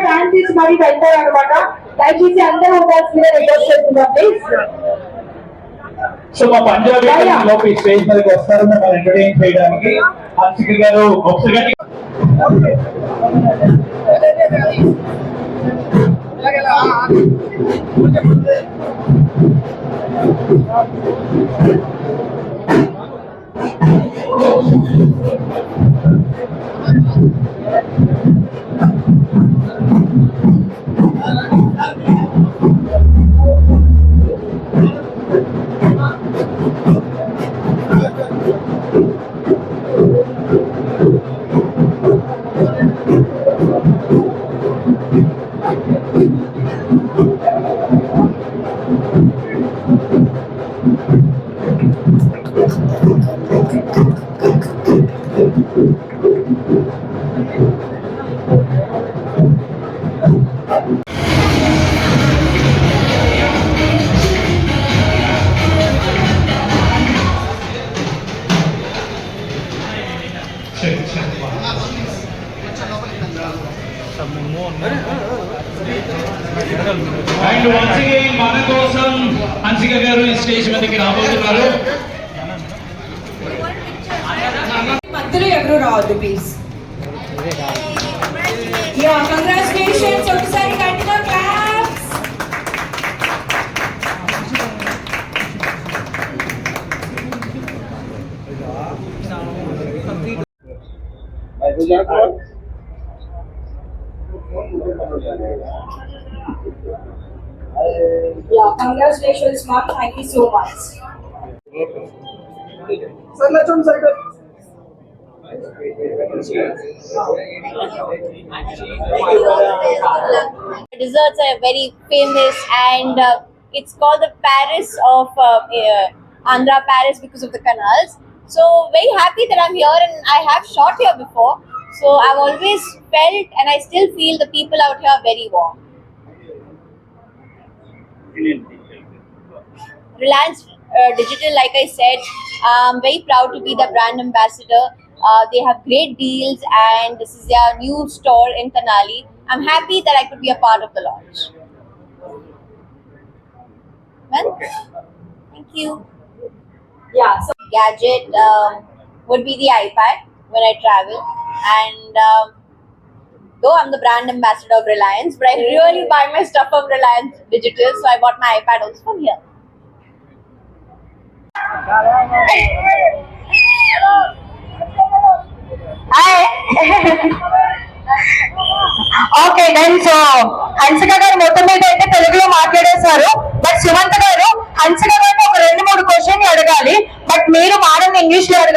Dance మరి వెళ్తారు అనమాట. దయచేసి అందరూ ఉండాల్సిందిగా రిక్వెస్ట్ చేస్తున్నాం ప్లీజ్. సో మా పంజాబీ లోపల స్టేజ్ మీదకి వస్తారు మమ్మల్ని ఎంటర్టైన్ చేయడానికి. హర్షిక గారు ఒకసారి అండ్ వన్స్ అగైన్ మన కోసం హన్సిక గారు ఈ స్టేజ్ మీదకి రాబోతున్నారు. మధ్యలో ఎవరు రావద్దు ప్లీజ్. Yeah congratulations. ఒకసారి గట్టిగా claps. Yeah, congratulations, ma'am. Thank you so much. Sir, let's on side. Desserts are very famous, and it's called the Paris of Andhra Paris because of the canals. So very happy that I'm here, and I have shot here before. So I've always felt, and I still feel, the people out here are very warm. Reliance Digital, like I said, I'm very proud to be the brand ambassador. They have great deals, and this is their new store in Tenali. I'm happy that I could be a part of the launch. Well, thank you. Yeah, so gadget would be the iPad when I travel, and though I'm the brand ambassador of Reliance, but I really buy my stuff from Reliance Digital, so I bought my iPad also from here. Okay done. So Hansika గారు మొత్తం మీద అయితే తెలుగులో మాట్లాడేశారు. But Sumanth గారు హన్సిక గారిని ఒక 2-3 question అడగాలి. But మీరు మాడని ఇంగ్లీష్ లో అడగాలి.